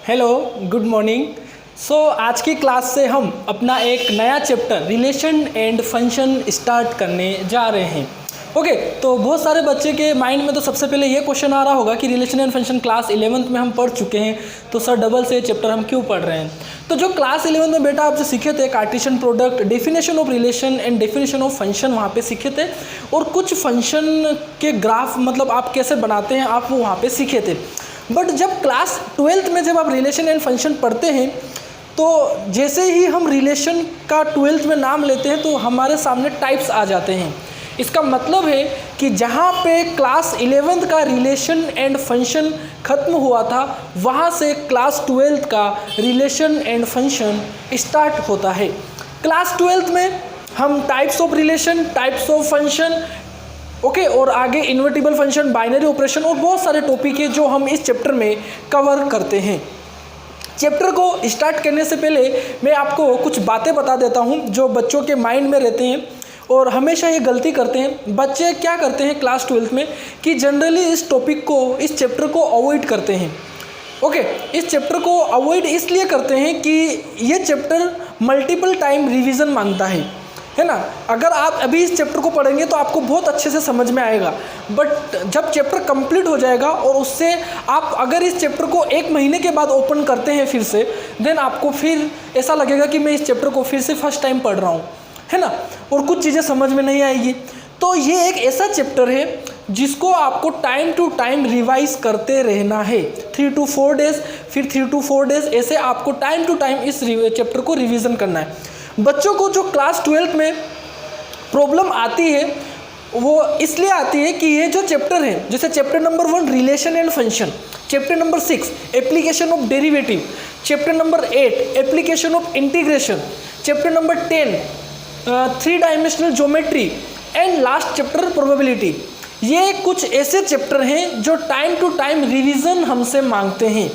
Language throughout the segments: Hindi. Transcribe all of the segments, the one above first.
Hello, good morning. आज की क्लास से हम अपना एक नया chapter relation and function start करने जा रहे हैं। ओके, तो बहुत सारे बच्चे के माइंड में तो सबसे पहले ये क्वेश्चन आ रहा होगा कि relation and function class 11th में हम पढ़ चुके हैं, तो सर डबल से चैप्टर हम क्यों पढ़ रहे हैं। तो जो क्लास 11th में बेटा आपसे सीखे थे Cartesian product, definition of relation and definition of function वहाँ पे सीखे थे, और कुछ फंक्शन के ग्राफ मतलब आप कैसे बनाते हैं आप वो वहाँ पे सीखे थे। बट जब क्लास 12th में जब आप रिलेशन एंड फंक्शन पढ़ते हैं तो जैसे ही हम रिलेशन का 12th में नाम लेते हैं तो हमारे सामने टाइप्स आ जाते हैं। इसका मतलब है कि जहाँ पे क्लास 11th का रिलेशन एंड फंक्शन ख़त्म हुआ था वहाँ से क्लास 12th का रिलेशन एंड फंक्शन स्टार्ट होता है। क्लास 12th में हम types of relation, types of function, okay, और आगे इन्वर्टिबल फंक्शन, बाइनरी ऑपरेशन और बहुत सारे टॉपिक है जो हम इस चैप्टर में कवर करते हैं। चैप्टर को स्टार्ट करने से पहले मैं आपको कुछ बातें बता देता हूं जो बच्चों के माइंड में रहते हैं और हमेशा ये गलती करते हैं। बच्चे क्या करते हैं क्लास 12th में कि जनरली इस टॉपिक को, इस चैप्टर को अवॉइड करते हैं। ओके, इस चैप्टर को अवॉइड इसलिए करते हैं कि ये चैप्टर मल्टीपल टाइम रिवीजन मांगता है ना। अगर आप अभी इस चैप्टर को पढ़ेंगे तो आपको बहुत अच्छे से समझ में आएगा, बट जब चैप्टर कंप्लीट हो जाएगा और उससे आप अगर इस चैप्टर को 1 महीने के बाद ओपन करते हैं फिर से, देन आपको फिर ऐसा लगेगा कि मैं इस चैप्टर को फिर से फर्स्ट टाइम पढ़ रहा हूँ, है ना, और कुछ चीज़ें समझ में नहीं आएगी। तो ये एक ऐसा चैप्टर है जिसको आपको टाइम टू टाइम रिवाइज करते रहना है। 3 to 4 डेज, फिर 3 to 4 डेज, ऐसे आपको टाइम टू टाइम इस चैप्टर को रिवीजन करना है। बच्चों को जो क्लास 12th में प्रॉब्लम आती है वो इसलिए आती है कि ये जो चैप्टर है, जैसे chapter number 1 relation and function, chapter number 6 application of derivative, chapter number 8 application of integration, chapter number 10 3 dimensional geometry and last chapter probability. ये कुछ ऐसे चैप्टर हैं जो टाइम टू टाइम रिवीजन हमसे मांगते हैं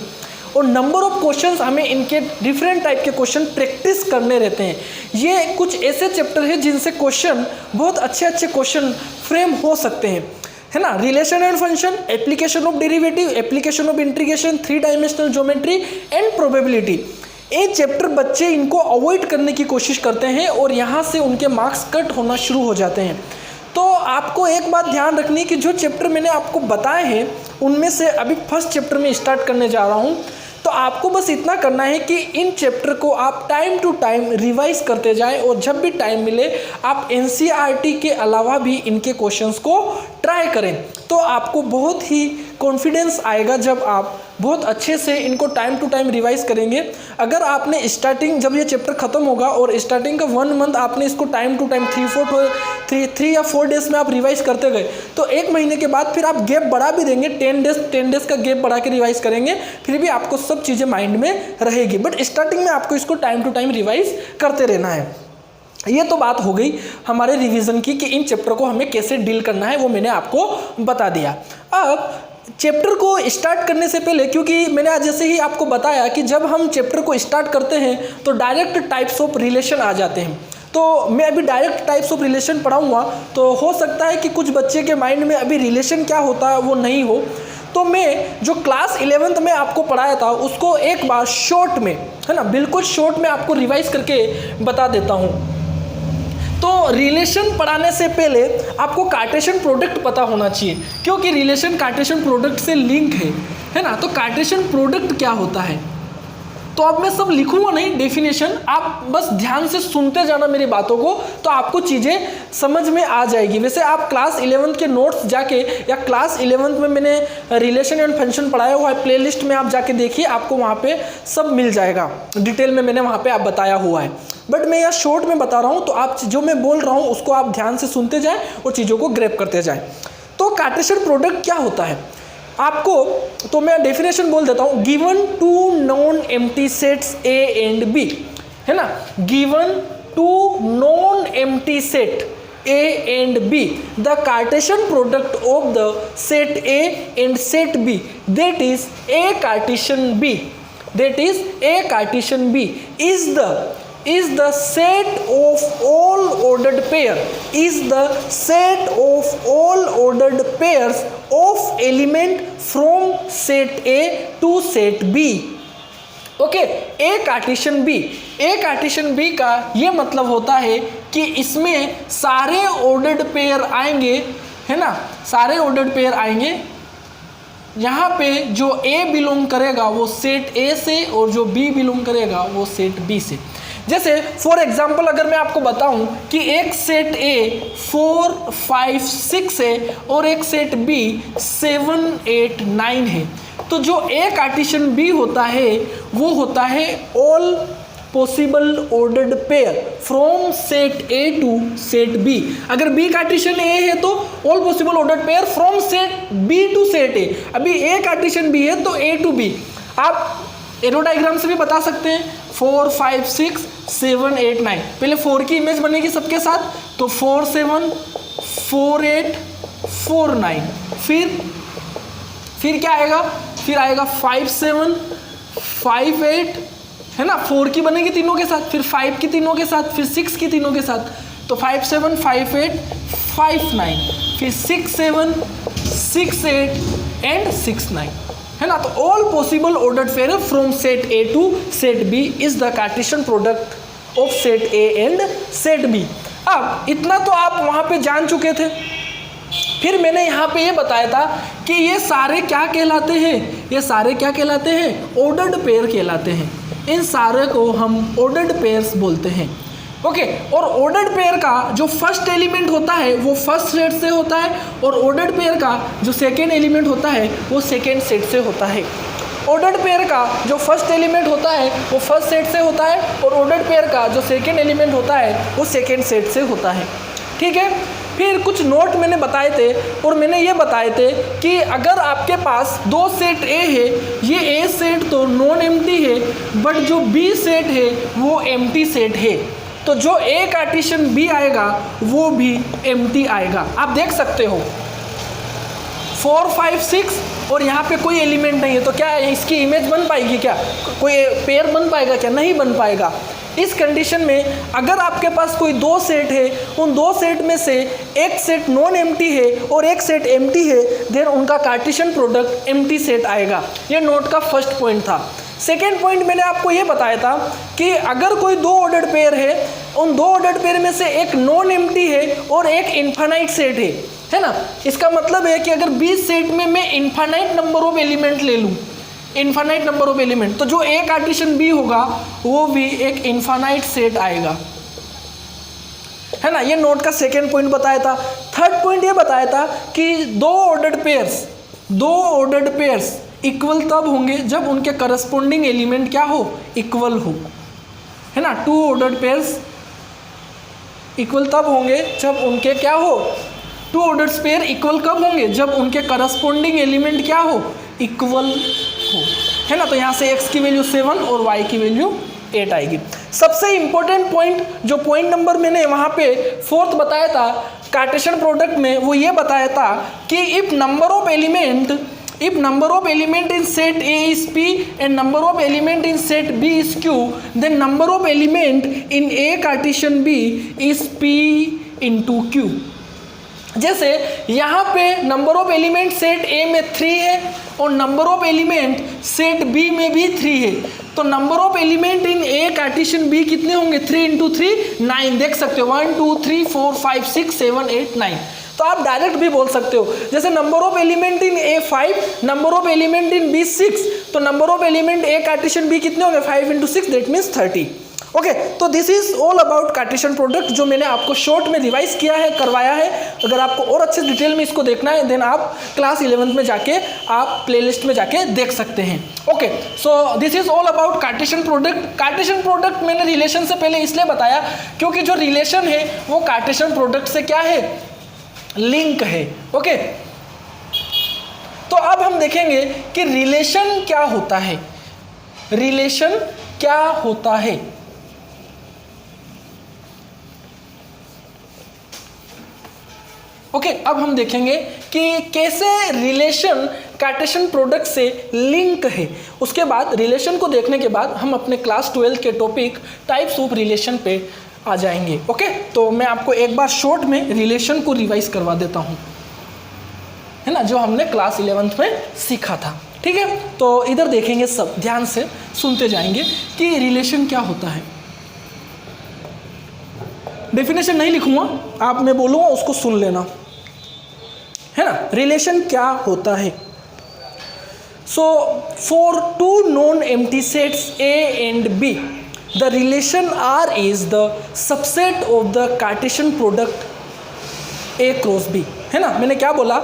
और नंबर ऑफ क्वेश्चंस हमें इनके डिफरेंट टाइप के क्वेश्चन प्रैक्टिस करने रहते हैं। ये कुछ ऐसे चैप्टर हैं जिनसे क्वेश्चन, बहुत अच्छे अच्छे क्वेश्चन फ्रेम हो सकते हैं, है ना। Relation and function, application of derivative, application of integration, 3 dimensional geometry and probability. ये चैप्टर बच्चे इनको अवॉइड करने की कोशिश करते हैं और यहाँ से उनके मार्क्स कट होना शुरू हो जाते हैं। तो आपको एक बात ध्यान रखनी है कि जो चैप्टर मैंने आपको बताए हैं उनमें से अभी फर्स्ट चैप्टर में स्टार्ट करने जा रहा हूँ, तो आपको बस इतना करना है कि इन चैप्टर को आप टाइम टू टाइम रिवाइज करते जाएं और जब भी टाइम मिले आप एनसीईआरटी के अलावा भी इनके क्वेश्चंस को ट्राई करें। तो आपको बहुत ही कॉन्फिडेंस आएगा जब आप बहुत अच्छे से इनको टाइम टू टाइम रिवाइज करेंगे। अगर आपने स्टार्टिंग, जब ये चैप्टर ख़त्म होगा और स्टार्टिंग का 1 मंथ आपने इसको टाइम टू टाइम 3 या 4 डेज में आप रिवाइज करते गए, तो 1 महीने के बाद फिर आप गैप बढ़ा भी देंगे, 10 डेज का गैप बढ़ा के रिवाइज करेंगे, फिर भी आपको सब चीज़ें माइंड में रहेगी। बट स्टार्टिंग में आपको इसको टाइम टू टाइम रिवाइज करते रहना है। ये तो बात हो गई हमारे रिवीजन की कि इन चैप्टर को हमें कैसे डील करना है, वो मैंने आपको बता दिया। अब चैप्टर को स्टार्ट करने से पहले, क्योंकि मैंने आज जैसे ही आपको बताया कि जब हम चैप्टर को स्टार्ट करते हैं तो डायरेक्ट टाइप्स ऑफ रिलेशन आ जाते हैं, तो मैं अभी डायरेक्ट टाइप्स ऑफ रिलेशन पढ़ाऊँगा, तो हो सकता है कि कुछ बच्चे के माइंड में अभी रिलेशन क्या होता है वो नहीं हो। तो मैं जो क्लास 11th में आपको पढ़ाया था उसको एक बार शॉर्ट में, है ना, बिल्कुल शॉर्ट में आपको रिवाइज करके बता देता हूँ। तो रिलेशन पढ़ाने से पहले आपको कार्टेशियन प्रोडक्ट पता होना चाहिए, क्योंकि रिलेशन कार्टेशियन प्रोडक्ट से लिंक है ना। तो कार्टेशियन प्रोडक्ट क्या होता है, तो अब मैं सब लिखूंगा नहीं डेफिनेशन, आप बस ध्यान से सुनते जाना मेरी बातों को, तो आपको चीज़ें समझ में आ जाएगी। वैसे आप क्लास 11th के नोट्स जाके, या क्लास 11th में मैंने रिलेशन एंड फंक्शन पढ़ाया हुआ है, प्लेलिस्ट में आप जाके देखिए, आपको वहाँ पे सब मिल जाएगा, डिटेल में मैंने वहाँ पे आप बताया हुआ है। बट मैं यहाँ शॉर्ट में बता रहा हूँ, तो आप जो मैं बोल रहा हूँ उसको आप ध्यान से सुनते जाएँ और चीज़ों को ग्रैब करते जाएँ। तो कार्टेशियन प्रोडक्ट क्या होता है आपको, तो मैं डेफिनेशन बोल देता हूँ। Given 2 non empty sets A and B, है ना, given 2 non empty set A and B, the Cartesian product of the set A and set B, that is A Cartesian B, that is A Cartesian B is the set of all ordered pair, is the set of all ordered pairs of element from set A to set B। Okay, A Cartesian B, A Cartesian B का ये मतलब होता है कि इसमें सारे ऑर्डर्ड पेयर आएंगे, है ना, सारे ऑर्डर्ड पेयर आएंगे। यहाँ पे जो ए बिलोंग करेगा वो सेट ए से और जो बी बिलोंग करेगा वो सेट बी से। जैसे फॉर एग्जांपल अगर मैं आपको बताऊं कि एक सेट ए 4, 5, 6 है और एक सेट बी 7, 8, 9 है, तो जो ए कार्टेशियन बी होता है वो होता है all possible ordered pair from set A to set B. अगर बी कार्टेशियन ए है तो all possible ordered pair from set B to set A. अभी ए कार्टेशियन बी है तो ए टू बी। आप एरो डायग्राम से भी बता सकते हैं 4, 5, 6, 7, 8, 9। पहले 4 की इमेज बनेगी सबके साथ, तो 4, 7, 4, 8, 4, 9। फिर क्या आएगा, फिर आएगा 5, 7, 5, 8, है ना, 4 की बनेगी तीनों के साथ, फिर 5 की तीनों के साथ, फिर 6 की तीनों के साथ, तो 5, 7, 5, 8, 5, 9, फिर 6, 7, 6, 8 एंड 6, 9, है ना। तो all possible ordered pair from set A to set B is the Cartesian product of set A and set B. अब इतना तो आप वहां पे जान चुके थे। फिर मैंने यहाँ पे ये बताया था कि ये सारे क्या कहलाते हैं, ये सारे क्या कहलाते हैं, ऑर्डर्ड पेयर कहलाते हैं। इन सारे को हम ऑर्डर्ड पेयर्स बोलते हैं। ओके, और ऑर्डर्ड पेयर का जो फर्स्ट एलिमेंट होता है वो फर्स्ट सेट से होता है और ऑर्डर्ड पेयर का जो सेकेंड एलिमेंट होता है वो सेकेंड सेट से होता है। ऑर्डर्ड पेयर का जो फर्स्ट एलिमेंट होता है वो फर्स्ट सेट से होता है और ऑर्डर्ड पेयर का जो सेकेंड एलिमेंट होता है वो सेकेंड सेट से होता है। ठीक है, फिर कुछ नोट मैंने बताए थे और मैंने ये बताए थे कि अगर आपके पास दो सेट ए है, ये ए सेट तो नॉन एम्प्टी है बट जो बी सेट है वो एम्प्टी सेट है, तो जो ए कार्टेशियन बी आएगा वो भी एम्प्टी आएगा। आप देख सकते हो 4, 5, 6 और यहाँ पे कोई एलिमेंट नहीं है, तो क्या इसकी इमेज बन पाएगी, क्या कोई पेयर बन पाएगा, क्या नहीं बन पाएगा। इस कंडीशन में अगर आपके पास कोई दो सेट है, उन दो सेट में से एक सेट नॉन एम्प्टी है और एक सेट एम्प्टी है, देन उनका कार्टेशियन प्रोडक्ट एम्प्टी सेट आएगा। ये नोट का फर्स्ट पॉइंट था। सेकेंड पॉइंट मैंने आपको ये बताया था कि अगर कोई दो ऑर्डर्ड पेयर है, उन दो ऑर्डर्ड पेयर में से एक नॉन एम्प्टी है और एक इन्फानाइट सेट है ना। इसका मतलब है कि अगर बी सेट में मैं इन्फानाइट नंबर ऑफ एलिमेंट ले लूँ, इन्फानाइट नंबर ऑफ एलिमेंट, तो जो ए कार्टेशियन बी होगा वो भी एक इन्फानाइट सेट आएगा, है ना। ये नोट का सेकेंड पॉइंट बताया था। थर्ड पॉइंट ये बताया था कि दो ऑर्डर्ड पेयर्स इक्वल तब होंगे जब उनके करस्पॉन्डिंग एलिमेंट क्या हो, इक्वल हो, है ना। टू ऑर्डर्ड पेयर्स इक्वल तब होंगे जब उनके क्या हो, टू ऑर्डर्ड पेयर इक्वल कब होंगे, जब उनके करस्पॉन्डिंग एलिमेंट क्या हो, इक्वल हो, है ना। तो यहाँ से x की वैल्यू 7 और y की वैल्यू 8 आएगी। सबसे इंपॉर्टेंट पॉइंट, जो पॉइंट नंबर मैंने वहाँ पे फोर्थ बताया था कार्टेशियन प्रोडक्ट में, वो ये बताया था कि if number of element in set A is P and number of element in set B is Q, then number of element in A Cartesian B is P into Q। जैसे यहाँ पे number of element set A में 3 है और number of element set B में भी 3 है, तो number of element in A Cartesian B कितने होंगे, 3 into 3 9। देख सकते हो 1, 2, 3, 4, 5, 6, 7, 8, 9। तो आप डायरेक्ट भी बोल सकते हो, जैसे number of element in A 5, number of element in B 6, तो number of element A Cartesian B कितने होंगे, 5 into 6, दैट मीन्स 30। ओके, तो this is all about Cartesian product, जो मैंने आपको शॉर्ट में रिवाइज किया है, करवाया है। अगर आपको और अच्छे डिटेल में इसको देखना है देन आप क्लास 11th में जाके आप प्लेलिस्ट में जाके देख सकते हैं। Okay, so this is all about Cartesian product. Cartesian product मैंने रिलेशन से पहले इसलिए बताया क्योंकि जो रिलेशन है वो कार्टेशियन प्रोडक्ट से क्या है, लिंक है। ओके, तो अब हम देखेंगे कि रिलेशन क्या होता है, रिलेशन क्या होता है। ओके, अब हम देखेंगे कि कैसे रिलेशन कार्टेशियन प्रोडक्ट से लिंक है। उसके बाद रिलेशन को देखने के बाद हम अपने क्लास 12 के टॉपिक टाइप्स ऑफ रिलेशन पे आ जाएंगे। ओके, तो मैं आपको एक बार शॉर्ट में रिलेशन को रिवाइज करवा देता हूँ, है ना, जो हमने क्लास 11th में सीखा था। ठीक है, तो इधर देखेंगे सब ध्यान से। सुनते जाएंगे कि रिलेशन क्या होता है। डेफिनेशन नहीं लिखूंगा, आप मैं बोलूँगा उसको सुन लेना, है ना। रिलेशन क्या होता है? So for two non empty sets A and B, the relation R is the subset of the Cartesian product A cross B, है ना। मैंने क्या बोला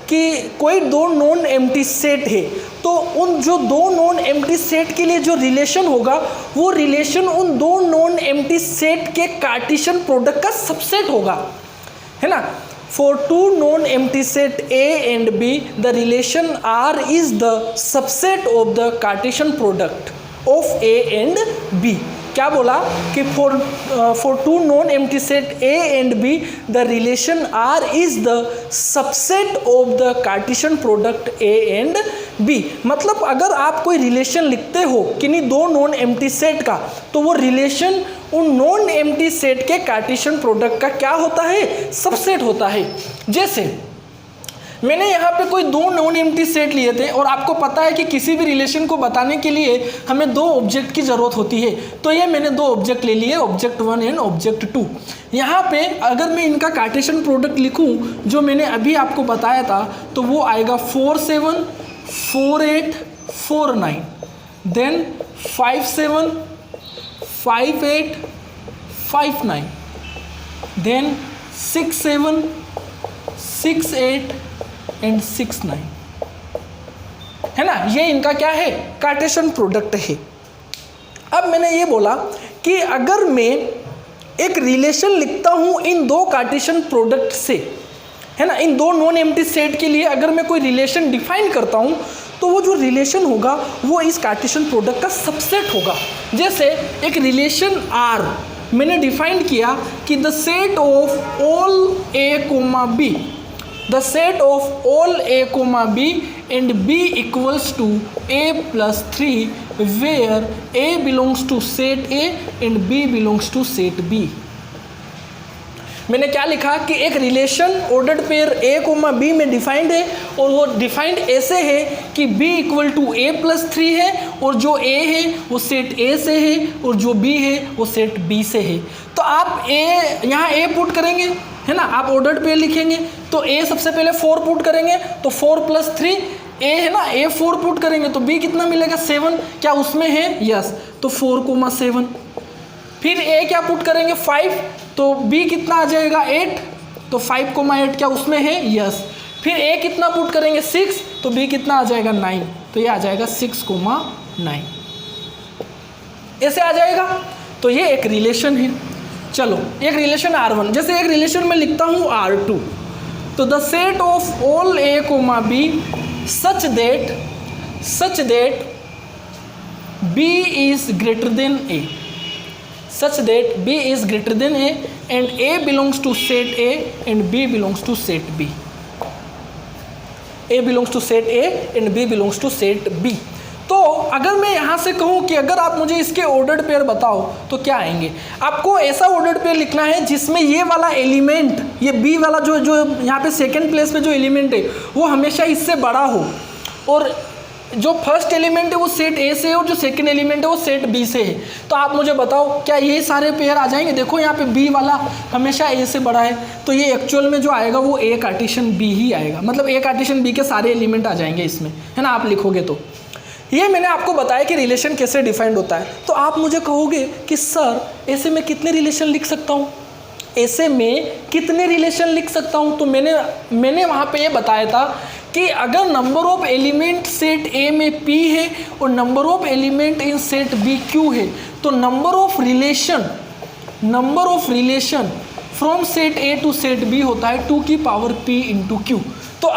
कि कोई दो नॉन एम्प्टी सेट है, तो उन जो दो नॉन एम्प्टी सेट के लिए जो रिलेशन होगा वो रिलेशन उन दो नॉन एम्प्टी सेट के कार्टेशियन प्रोडक्ट का सबसेट होगा, है ना। For two non-empty set A and B, the relation R is the subset of the Cartesian product of A and B. क्या बोला कि for two non-empty set A and B, the relation R is the subset of the Cartesian product A and B. मतलब अगर आप कोई रिलेशन लिखते हो किन्हीं दो नॉन एम्प्टी सेट का, तो वो रिलेशन उन नॉन एम्प्टी सेट के कार्टेशियन प्रोडक्ट का क्या होता है? सबसेट होता है। जैसे मैंने यहाँ पे कोई दो नॉन एम्प्टी सेट लिए थे और आपको पता है कि किसी भी रिलेशन को बताने के लिए हमें दो ऑब्जेक्ट की ज़रूरत होती है, तो ये मैंने दो ऑब्जेक्ट ले लिए, ऑब्जेक्ट 1 एंड ऑब्जेक्ट 2। यहाँ पे अगर मैं इनका कार्टेशियन प्रोडक्ट लिखूँ जो मैंने अभी आपको बताया था, तो वो आएगा 4 7 4 8 4 9, देन 5 7 5 8 5 9, देन 6 7 6 8 एंड 6 9, है ना। ये इनका क्या है? कार्टेशियन प्रोडक्ट है। अब मैंने ये बोला कि अगर मैं एक रिलेशन लिखता हूं इन दो कार्टेशियन प्रोडक्ट से, है ना, इन दो नॉन एम्प्टी सेट के लिए अगर मैं कोई रिलेशन डिफाइन करता हूं, तो वो जो रिलेशन होगा वो इस कार्टेशियन प्रोडक्ट का सबसेट होगा। जैसे एक रिलेशन R मैंने डिफाइन किया कि the set of all A comma B, the set of all A comma B and B equals to A plus 3 where A belongs to set A and B belongs to set B। मैंने क्या लिखा कि एक relation ordered pair A comma B में डिफाइंड है, और वो डिफाइंड ऐसे है कि B equal to A plus 3 है, और जो A है वो सेट A से है और जो B है वो सेट B से है। तो आप यहाँ A पुट करेंगे, है ना, आप ऑर्डर्ड पेयर लिखेंगे, तो A सबसे पहले 4 पुट करेंगे तो 4 प्लस 3 A है ना, A 4 पुट करेंगे तो B कितना मिलेगा? 7। क्या उसमें है? यस। तो 4,7। फिर A क्या पुट करेंगे? 5, तो B कितना आ जाएगा? 8, तो 5,8 क्या उसमें है? यस। फिर A कितना पुट करेंगे? 6, तो B कितना आ जाएगा? 9, तो ये आ जाएगा 6,9, ऐसे आ जाएगा। तो ये एक रिलेशन है। चलो एक रिलेशन R1, जैसे एक रिलेशन में लिखता हूँ R2, तो the set of all A comma B such that B is greater than A, such that B is greater than A and A belongs to set A and B belongs to set B. A belongs to set A and B belongs to set B. तो अगर मैं यहाँ से कहूँ कि अगर आप मुझे इसके ऑर्डर्ड पेयर बताओ तो क्या आएंगे? आपको ऐसा ऑर्डर्ड पेयर लिखना है जिसमें ये वाला एलिमेंट, ये B वाला जो यहाँ पे सेकंड प्लेस पे जो एलिमेंट है वो हमेशा इससे बड़ा हो, और जो फर्स्ट एलिमेंट है वो सेट A से है और जो सेकंड एलिमेंट है वो सेट B से है। तो आप मुझे बताओ क्या ये सारे पेयर आ जाएंगे? देखो यहाँ पे B वाला हमेशा A से बड़ा है, तो ये एक्चुअल में जो आएगा वो A कार्टेशियन B ही आएगा, मतलब A कार्टेशियन B के सारे एलिमेंट आ जाएंगे इसमें, है ना, आप लिखोगे तो। ये मैंने आपको बताया कि रिलेशन कैसे डिफाइंड होता है। तो आप मुझे कहोगे कि सर ऐसे में कितने रिलेशन लिख सकता हूँ, ऐसे में कितने रिलेशन लिख सकता हूँ? तो मैंने वहाँ पे ये बताया था कि अगर number of element set A में P है और number of element in set B Q है, तो number of relation from set A to set B होता है 2 की पावर P इंटू Q। तो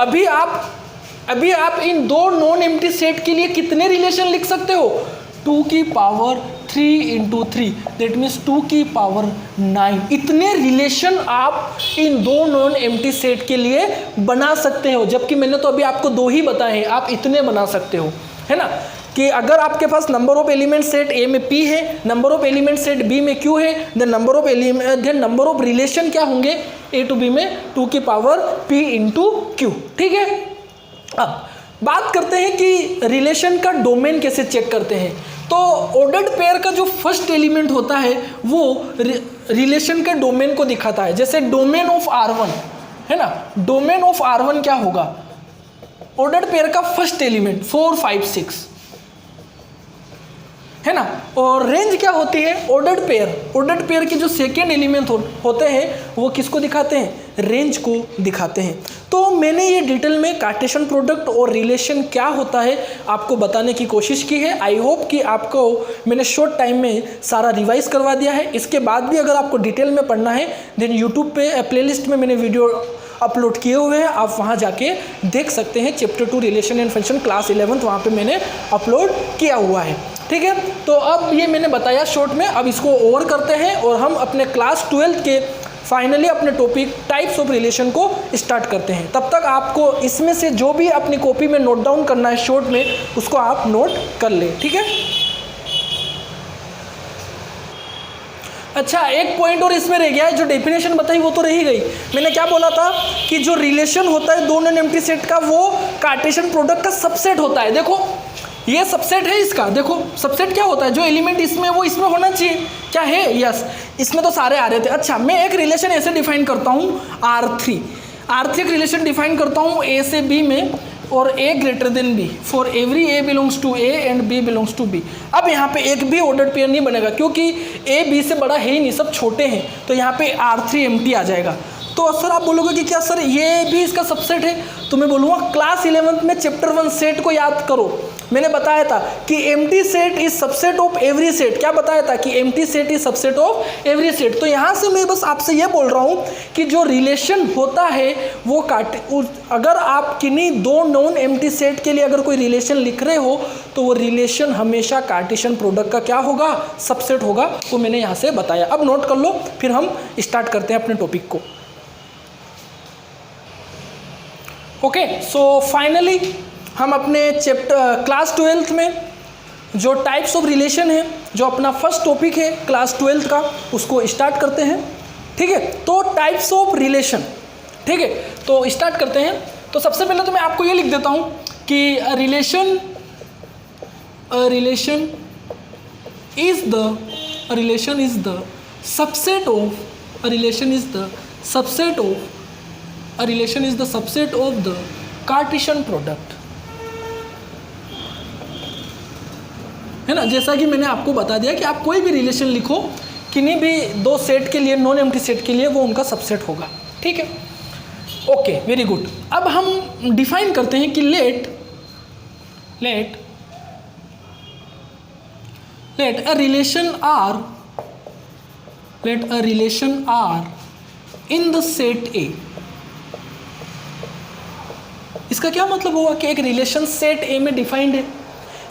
अभी आप इन दो नॉन एम्प्टी सेट के लिए कितने रिलेशन लिख सकते हो? 2 की पावर 3 इंटू 3, दैट मीन्स 2 की पावर 9। इतने रिलेशन आप इन दो नॉन एम्प्टी सेट के लिए बना सकते हो, जबकि मैंने तो अभी आपको 2 ही बताए हैं, आप इतने बना सकते हो, है ना। कि अगर आपके पास number of element set A में P है, number of element set B में Q है, देन नंबर ऑफ रिलेशन क्या होंगे A टू B में 2 की पावर P इंटू Q, ठीक है। अब बात करते हैं कि रिलेशन का डोमेन कैसे चेक करते हैं। तो ऑर्डर्ड पेयर का जो फर्स्ट एलिमेंट होता है वो रिलेशन के डोमेन को दिखाता है। जैसे डोमेन ऑफ R1 है ना, डोमेन ऑफ R1 क्या होगा, ऑर्डर्ड पेयर का फर्स्ट एलिमेंट 4 5 6 है ना। और रेंज क्या होती है, ऑर्डर्ड पेयर के जो सेकेंड एलिमेंट होते हैं वो किसको दिखाते हैं, रेंज को दिखाते हैं। तो मैंने ये डिटेल में कार्टेशियन प्रोडक्ट और रिलेशन क्या होता है आपको बताने की कोशिश की है। आई होप कि आपको मैंने शॉर्ट टाइम में सारा रिवाइज करवा दिया है। इसके बाद भी अगर आपको डिटेल में पढ़ना है देन यूट्यूब पे प्लेलिस्ट में मैंने वीडियो अपलोड किए हुए हैं, आप वहाँ जाके देख सकते हैं। Chapter 2 relation and function class 11 वहाँ पे मैंने अपलोड किया हुआ है, ठीक है। तो अब ये मैंने बताया शॉर्ट में, अब इसको ओवर करते हैं और हम अपने क्लास 12 के फाइनली अपने टॉपिक टाइप्स ऑफ रिलेशन को स्टार्ट करते हैं। तब तक आपको इसमें से जो भी अपनी कॉपी में नोट डाउन करना है शॉर्ट में, उसको आप नोट कर ले, ठीक है। अच्छा, एक पॉइंट और इसमें रह गया है, जो डेफिनेशन बताई वो तो रही गई। मैंने क्या बोला था कि जो रिलेशन होता है दो नॉन एम्प्टी सेट का, वो कार्टेशियन प्रोडक्ट का सबसेट होता है। देखो ये सबसेट है इसका, देखो सबसेट क्या होता है, जो एलिमेंट इसमें वो इसमें होना चाहिए, क्या है, यस, इसमें तो सारे आ रहे थे। अच्छा, मैं एक रिलेशन ऐसे डिफाइन करता हूँ R3 एक रिलेशन डिफाइन करता हूँ A से B में, और A greater than B for every A belongs to A and B belongs to B। अब यहाँ पे एक भी ऑर्डर्ड पेयर नहीं बनेगा क्योंकि A B से बड़ा है ही नहीं, सब छोटे हैं, तो यहाँ पे R3 एम्प्टी आ जाएगा। तो सर आप बोलोगे कि क्या सर ये भी इसका सबसेट है, तो मैं बोलूँगा क्लास 11 में चैप्टर 1 सेट को याद करो। मैंने बताया था कि empty set is subset of every set. क्या बताया था कि empty set is subset of every set. तो यहाँ से मैं बस आपसे ये बोल रहा हूँ कि जो रिलेशन होता है वो अगर आप किन्हीं दो नॉन एम्प्टी सेट के लिए अगर कोई रिलेशन लिख रहे हो तो वो रिलेशन हमेशा कार्टेशियन प्रोडक्ट का क्या होगा, सबसेट होगा। वो मैंने यहाँ से बताया। अब नोट कर लो, फिर हम स्टार्ट करते हैं अपने टॉपिक को। ओके, सो फाइनली हम अपने चैप्टर क्लास 12 में जो टाइप्स ऑफ रिलेशन है, जो अपना फर्स्ट टॉपिक है क्लास 12 का, उसको स्टार्ट करते हैं, ठीक है। तो टाइप्स ऑफ रिलेशन, ठीक है, तो स्टार्ट करते हैं। तो सबसे पहले तो मैं आपको ये लिख देता हूँ कि relation is the subset of the Cartesian product, है ना। जैसा कि मैंने आपको बता दिया कि आप कोई भी रिलेशन लिखो किन्हीं भी दो सेट के लिए, नॉन एम्प्टी सेट के लिए, वो उनका सबसेट होगा, ठीक है। Okay, very good. अब हम डिफाइन करते हैं कि let a relation R in the set A. इसका क्या मतलब हुआ कि एक रिलेशन सेट ए में डिफाइंड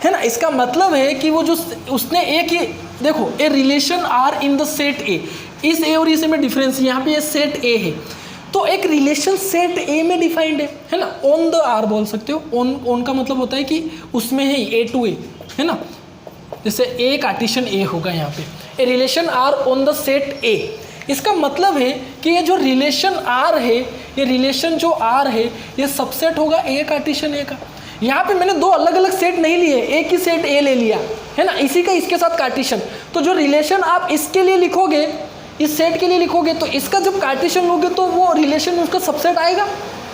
है ना। इसका मतलब है कि वो जो उसने ए की, देखो A relation R in the set A, इस ए और इस ए में डिफरेंस, यहाँ पे ये सेट ए है, तो एक रिलेशन सेट ए में डिफाइंड है ना। ऑन द आर बोल सकते हो। ऑन का मतलब होता है कि उसमें है ए टू ए, है ना। जैसे ए कार्टेशियन ए होगा यहाँ पे, A relation R on the set A. इसका मतलब है कि ये जो रिलेशन आर है, ये रिलेशन जो आर है, ये सबसेट होगा ए कार्टेशियन ए का। यहाँ पे मैंने दो अलग अलग सेट नहीं लिए, एक ही सेट ए ले लिया, है ना, इसी का इसके साथ कार्टेशियन। तो जो रिलेशन आप इसके लिए लिखोगे, इस सेट के लिए लिखोगे, तो इसका जब कार्टेशियन लोगे तो वो रिलेशन उसका सबसेट आएगा।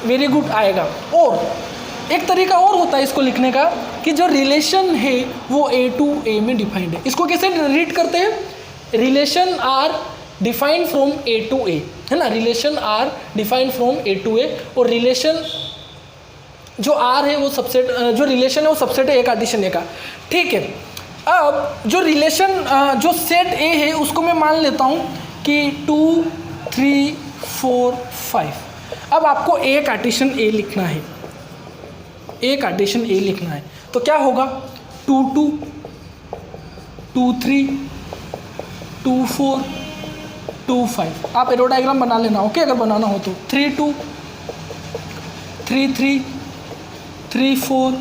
वेरी गुड, आएगा। और एक तरीका और होता है इसको लिखने का कि जो रिलेशन है वो ए टू ए में डिफाइंड है। इसको कैसे रीड करते हैं, relation R defined from A to A, है ना, relation R defined from A to A. और रिलेशन जो आर है वो सबसेट, जो रिलेशन है वो सबसेट है ए कार्टेशियन ए का, ठीक है। अब जो रिलेशन जो सेट ए है उसको मैं मान लेता हूँ कि 2 3 4 5। अब आपको ए कार्टेशियन ए लिखना है, ए कार्टेशियन ए लिखना है, तो क्या होगा 2 2 2 3 2 4 2 5। आप एरो डायग्राम बना लेना, ओके, अगर बनाना हो तो 3 2 3 3 3 4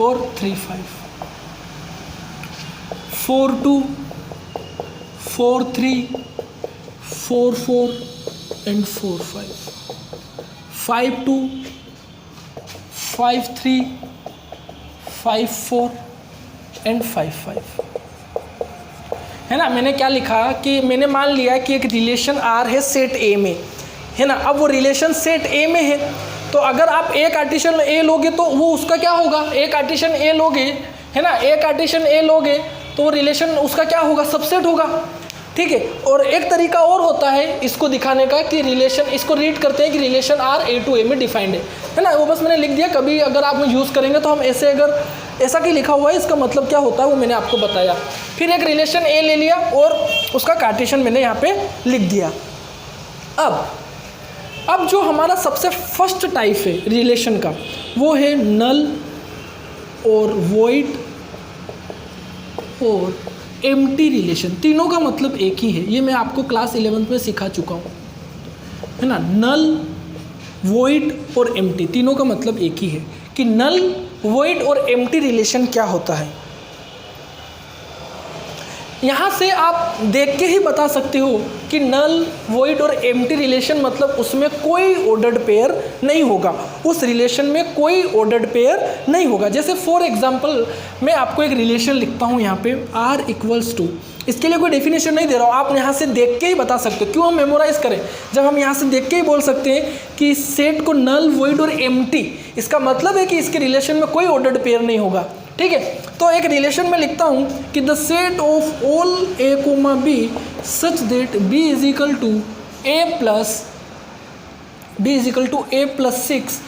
और 3 5, 4 2 4 3 4 4 and 4 5, 5 2 5 3 5 4 एंड 5 5, है ना। मैंने क्या लिखा कि मैंने मान लिया कि एक रिलेशन आर है सेट ए में, है ना। अब वो रिलेशन सेट ए में है, तो अगर आप ए कार्टेशियन ए लोगे तो वो उसका क्या होगा, ए कार्टेशियन ए लोगे, है ना, ए कार्टेशियन ए लोगे तो वो रिलेशन उसका क्या होगा, सबसेट होगा, ठीक है। और एक तरीका और होता है इसको दिखाने का कि रिलेशन, इसको रीड करते हैं कि रिलेशन आर ए टू ए में डिफाइंड है ना। वो बस मैंने लिख दिया, कभी अगर आप यूज़ करेंगे तो हम ऐसे, अगर ऐसा कि लिखा हुआ है इसका मतलब क्या होता है वो मैंने आपको बताया। फिर एक रिलेशन ए ले लिया और उसका कार्टेशियन मैंने यहाँ पे लिख दिया। अब जो हमारा सबसे फर्स्ट टाइप है रिलेशन का वो है नल और वॉइड और एम्प्टी रिलेशन। तीनों का मतलब एक ही है, ये मैं आपको क्लास 11th में सिखा चुका हूँ, है ना। नल, वॉइड और एम्प्टी, तीनों का मतलब एक ही है कि नल, वॉइड और एम्प्टी रिलेशन क्या होता है। यहाँ से आप देख के ही बता सकते हो कि नल, वॉइड और एम्प्टी रिलेशन मतलब उसमें कोई ऑर्डर्ड पेयर नहीं होगा, उस रिलेशन में कोई ऑर्डर्ड पेयर नहीं होगा। जैसे फॉर एग्जांपल मैं आपको एक रिलेशन लिखता हूँ यहाँ पे R इक्वल्स टू, इसके लिए कोई डेफिनेशन नहीं दे रहा हूँ, आप यहाँ से देख के ही बता सकते हो। क्यों हम मेमोराइज करें जब हम यहाँ से देख के ही बोल सकते हैं कि सेट को नल, वॉइड और एम्प्टी, इसका मतलब है कि इसके रिलेशन में कोई ऑर्डर्ड पेयर नहीं होगा, ठीक है। तो एक रिलेशन में लिखता हूँ कि the set of all A comma B such that B is equal to A plus 6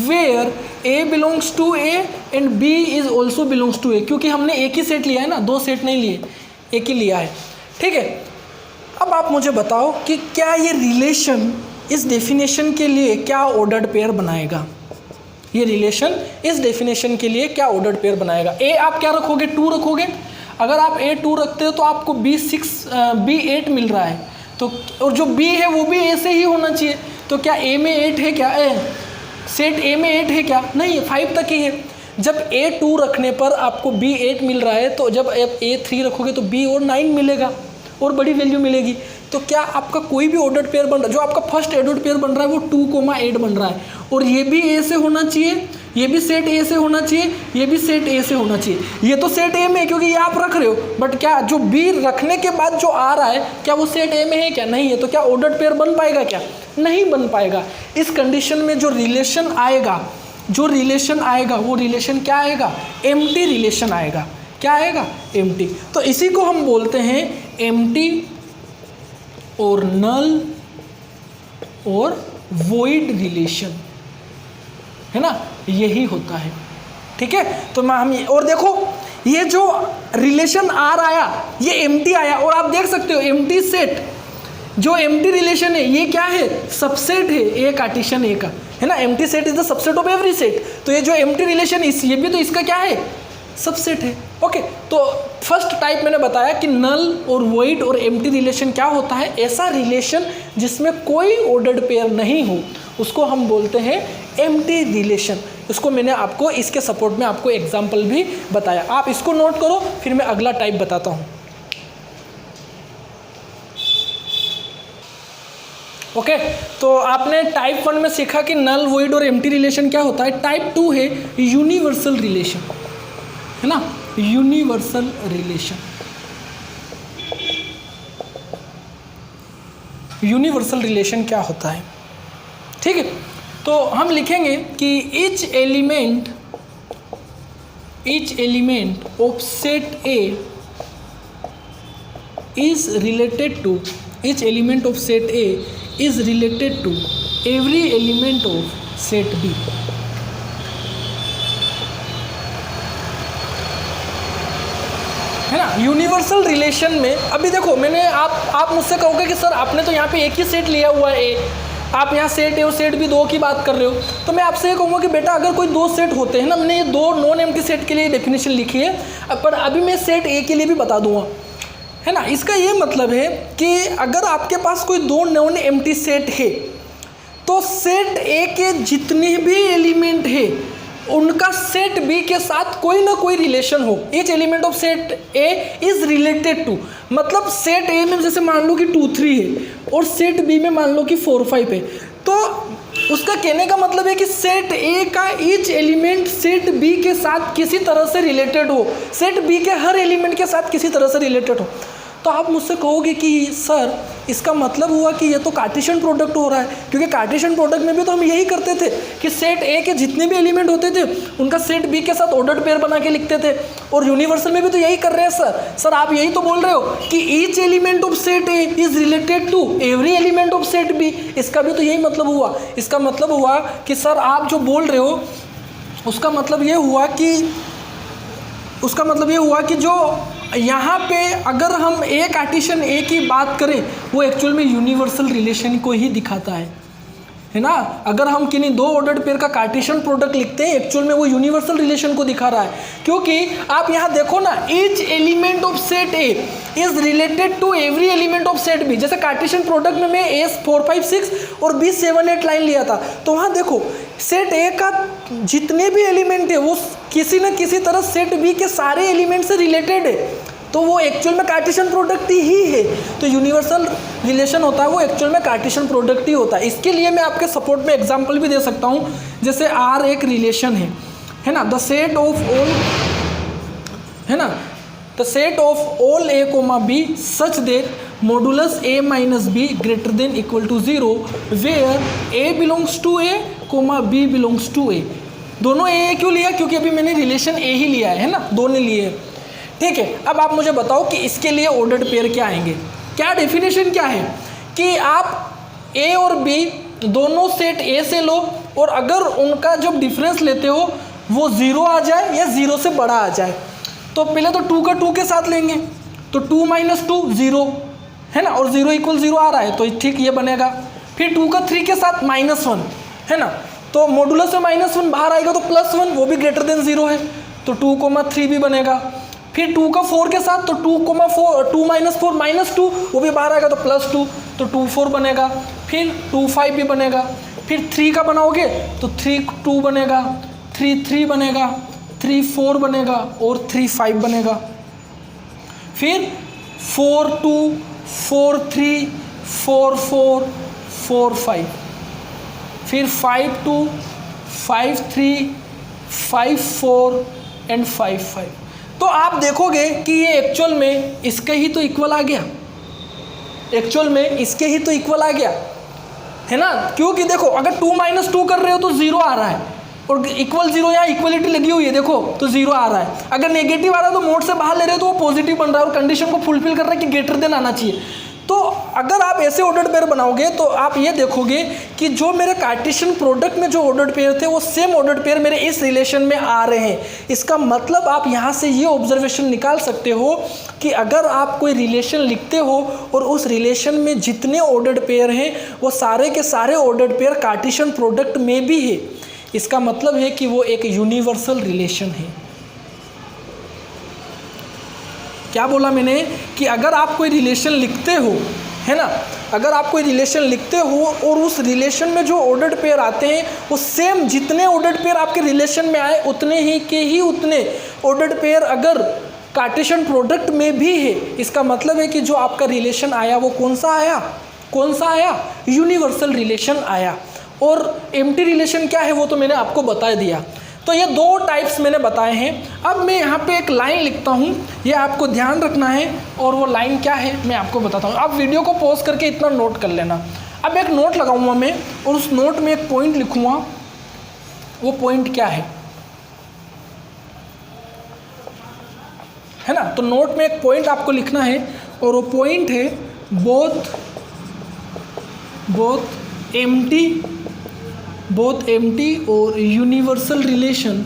where A belongs to A and B is also belongs to A. क्योंकि हमने एक ही सेट लिया है ना, दो सेट नहीं लिए, एक ही लिया है, ठीक है। अब आप मुझे बताओ कि क्या ये रिलेशन इस डेफिनेशन के लिए क्या ऑर्डर्ड पेयर बनाएगा, ये रिलेशन इस डेफिनेशन के लिए क्या ऑर्डर्ड पेयर बनाएगा। ए आप क्या रखोगे, 2 रखोगे। अगर आप ए 2 रखते हो तो आपको बी 8 मिल रहा है, तो और जो बी है वो भी ए से ही होना चाहिए। तो क्या ए में 8 है क्या, सेट ए में 8 है क्या, नहीं, 5 तक ही है। जब ए 2 रखने पर आपको बी 8 मिल रहा है, तो जब आप ए 3 रखोगे तो बी और 9 मिलेगा और बड़ी वैल्यू मिलेगी। तो क्या आपका कोई भी ऑर्डर्ड पेयर बन रहा है, जो आपका फर्स्ट ऑर्डर्ड पेयर बन रहा है वो 2,8 बन रहा है, और ये भी ए से होना चाहिए, ये भी सेट ए से होना चाहिए, ये भी सेट ए से होना चाहिए। ये तो सेट ए में है क्योंकि ये आप रख रहे हो, बट क्या जो बी रखने के बाद जो आ रहा है क्या वो सेट ए में है क्या, नहीं है। तो क्या ऑर्डर्ड पेयर बन पाएगा क्या, नहीं बन पाएगा। इस कंडीशन में जो रिलेशन आएगा वो रिलेशन क्या आएगा, एम्प्टी रिलेशन आएगा। क्या आएगा, एम्प्टी। तो इसी को हम बोलते हैं एम्प्टी और नल और वॉइड रिलेशन, है ना, यही होता है, ठीक है। तो हम और देखो ये जो रिलेशन आर आया ये एम्प्टी आया, और आप देख सकते हो एम्प्टी सेट, जो एम्प्टी रिलेशन है ये क्या है, सबसेट है ए कार्टेशियन ए का, है ना। Empty set is the subset of every set. तो ये जो एम्प्टी रिलेशन ये भी तो इसका क्या है, सबसेट है, ओके। तो फर्स्ट टाइप मैंने बताया कि नल और वॉइड और एम्प्टी रिलेशन क्या होता है, ऐसा रिलेशन जिसमें कोई ऑर्डर्ड पेयर नहीं हो उसको हम बोलते हैं एम्प्टी रिलेशन। उसको मैंने आपको इसके सपोर्ट में आपको एग्जाम्पल भी बताया, आप इसको नोट करो, फिर मैं अगला टाइप बताता हूँ, ओके। तो आपने टाइप 1 में सीखा कि नल, वॉइड और एम्प्टी रिलेशन क्या होता है। टाइप 2 है यूनिवर्सल रिलेशन, है ना, यूनिवर्सल रिलेशन। यूनिवर्सल रिलेशन क्या होता है, ठीक है। तो हम लिखेंगे कि each element of set A is related to every element of set B. है ना, यूनिवर्सल रिलेशन में अभी देखो मैंने आप मुझसे कहोगे कि सर आपने तो यहाँ पे एक ही सेट लिया हुआ है ए, आप यहाँ सेट ए और सेट बी 2 की बात कर रहे हो। तो मैं आपसे ये कहूँगा कि बेटा अगर कोई 2 सेट होते हैं ना, मैंने ये 2 नॉन एम्प्टी सेट के लिए डेफिनेशन लिखी है, पर अभी मैं सेट ए के लिए भी बता दूंगा, है ना। इसका ये मतलब है कि अगर आपके पास कोई 2 नॉन एम्प्टी सेट है तो सेट ए के जितने भी एलिमेंट है उनका सेट बी के साथ कोई ना कोई रिलेशन हो। Each element of set A is related to, मतलब सेट ए में जैसे मान लो कि 2 3 है और सेट बी में मान लो कि 4 5 है, तो उसका कहने का मतलब है कि सेट ए का ईच एलिमेंट सेट बी के साथ किसी तरह से रिलेटेड हो, सेट बी के हर एलिमेंट के साथ किसी तरह से रिलेटेड हो। तो आप मुझसे कहोगे कि सर इसका मतलब हुआ कि ये तो कार्टेशियन प्रोडक्ट हो रहा है, क्योंकि कार्टेशियन प्रोडक्ट में भी तो हम यही करते थे कि सेट ए के जितने भी एलिमेंट होते थे उनका सेट बी के साथ ऑर्डर्ड पेयर बना के लिखते थे, और यूनिवर्सल में भी तो यही कर रहे हैं सर आप यही तो बोल रहे हो कि each element of set A is related to every element of set B. इसका भी तो यही मतलब हुआ। इसका मतलब हुआ कि सर आप जो बोल रहे हो उसका मतलब ये हुआ कि जो यहाँ पे अगर हम ए कार्टेशियन ए की बात करें वो एक्चुअल में यूनिवर्सल रिलेशन को ही दिखाता है ना। अगर हम किन्हीं दो ऑर्डर्ड पेयर का कार्टेशियन प्रोडक्ट लिखते हैं एक्चुअल में वो यूनिवर्सल रिलेशन को दिखा रहा है, क्योंकि आप यहाँ देखो ना, each element of set A is related to every element of set B. जैसे कार्टेशियन प्रोडक्ट में मैं ए 4 5 6 और बी 7 8 लाइन लिया था, तो वहाँ देखो सेट ए का जितने भी एलिमेंट है वो किसी न किसी तरह सेट बी के सारे एलिमेंट से रिलेटेड है, तो वो एक्चुअल में कार्टेशियन प्रोडक्ट ही है। तो यूनिवर्सल रिलेशन होता है वो एक्चुअल में कार्टेशियन प्रोडक्ट ही होता है। इसके लिए मैं आपके सपोर्ट में एग्जांपल भी दे सकता हूँ, जैसे आर एक रिलेशन है ना, द सेट ऑफ ऑल है ना, the set of all A comma B such that modulus A minus B greater than equal to 0 where A belongs to A comma B belongs to A. दोनों ए क्यों लिया? क्योंकि अभी मैंने रिलेशन ए ही लिया है ना, दो ने लिए। ठीक है, अब आप मुझे बताओ कि इसके लिए ऑर्डर्ड पेयर क्या आएंगे, क्या डेफिनेशन क्या है कि आप ए और बी दोनों सेट ए से लो और अगर उनका जब डिफरेंस लेते हो वो 0 आ जाए या 0 से बड़ा आ जाए, तो पहले तो 2 का 2 के साथ लेंगे, तो 2 माइनस 2 0 है ना, और 0 इक्वल 0 आ रहा है तो ठीक ये बनेगा। फिर 2 का 3 के साथ -1 है ना, तो मॉडुलस से -1 बाहर आएगा तो +1, वो भी ग्रेटर देन 0 है, तो 2,3 भी बनेगा। फिर 2 का 4 के साथ तो 2,4 2 माइनस 4 -2, वो भी बाहर आएगा तो +2, तो 2 4 बनेगा। फिर 2 5 भी बनेगा। फिर 3 का बनाओगे तो 3 2 बनेगा, 3 3 बनेगा, 3 4 बनेगा और 3 5 बनेगा। फिर 4 2 4 3 4 4 4 5, फिर 5 2 5 3 5 4 एंड 5 5। तो आप देखोगे कि ये एक्चुअल में इसके ही तो इक्वल आ गया, एक्चुअल में इसके ही तो इक्वल आ गया है ना, क्योंकि देखो अगर 2 माइनस 2 कर रहे हो तो 0 आ रहा है और इक्वल 0 यहाँ इक्वलिटी लगी हुई है, देखो तो 0 आ रहा है। अगर नेगेटिव आ रहा है तो मोड से बाहर ले रहे हो तो वो पॉजिटिव बन रहा है और कंडीशन को फुलफिल कर रहा है कि ग्रेटर देन आना चाहिए। तो अगर आप ऐसे ऑर्डर्ड पेयर बनाओगे तो आप ये देखोगे कि जो मेरे कार्टेशियन प्रोडक्ट में जो ऑर्डर्ड पेयर थे वो सेम ऑर्डर्ड पेयर मेरे इस रिलेशन में आ रहे हैं। इसका मतलब आप यहाँ से ये ऑब्जर्वेशन निकाल सकते हो कि अगर आप कोई रिलेशन लिखते हो और उस रिलेशन में जितने ऑर्डर्ड पेयर हैं वो सारे के सारे ऑर्डर्ड पेयर कार्टेशियन प्रोडक्ट में भी है, इसका मतलब है कि वो एक यूनिवर्सल रिलेशन है। क्या बोला मैंने कि अगर आप कोई रिलेशन लिखते हो है ना, अगर आप कोई रिलेशन लिखते हो और उस रिलेशन में जो ऑर्डर्ड पेयर आते हैं वो सेम जितने ऑर्डर्ड पेयर आपके रिलेशन में आए उतने ही उतने ऑर्डर्ड पेयर अगर कार्टेशियन प्रोडक्ट में भी है, इसका मतलब है कि जो आपका रिलेशन आया वो कौन सा आया यूनिवर्सल रिलेशन आया। और एम्प्टी रिलेशन क्या है वो तो मैंने आपको बता दिया। तो ये दो टाइप्स मैंने बताए हैं। अब मैं यहाँ पे एक लाइन लिखता हूँ, ये आपको ध्यान रखना है, और वो लाइन क्या है मैं आपको बताता हूँ। आप वीडियो को पॉज करके इतना नोट कर लेना। अब एक नोट लगाऊंगा मैं और उस नोट में एक पॉइंट लिखूँगा, वो पॉइंट क्या है ना। तो नोट में एक पॉइंट आपको लिखना है और वो पॉइंट है बोथ एम्प्टी और universal relation,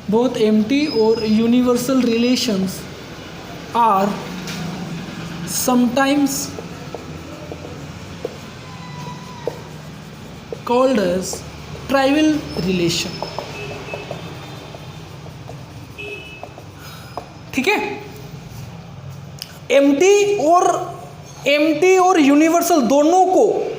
both empty or universal relations are sometimes called as trivial relation। ठीक है, एम्प्टी और यूनिवर्सल दोनों को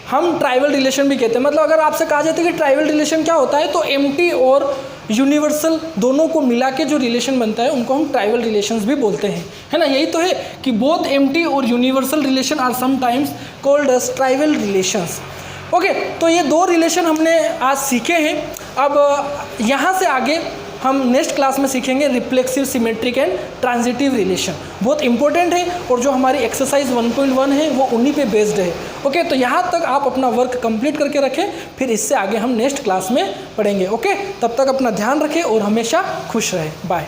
हम ट्राइवल रिलेशन भी कहते हैं। मतलब अगर आपसे कहा जाता है कि ट्राइवल रिलेशन क्या होता है, तो एम्प्टी और यूनिवर्सल दोनों को मिला के जो रिलेशन बनता है उनको हम ट्राइवल रिलेशंस भी बोलते हैं, है ना। यही तो है कि बोथ एम्प्टी और universal relation are sometimes called as trivial relations. Okay, तो ये 2 रिलेशन हमने आज सीखे हैं। अब यहाँ से आगे हम नेक्स्ट क्लास में सीखेंगे reflexive, symmetric and transitive relation. बहुत इंपॉर्टेंट है और जो हमारी एक्सरसाइज 1.1 है वो उन्हीं पे बेस्ड है। ओके, तो यहाँ तक आप अपना वर्क कंप्लीट करके रखें, फिर इससे आगे हम नेक्स्ट क्लास में पढ़ेंगे। ओके, तब तक अपना ध्यान रखें और हमेशा खुश रहें। बाय।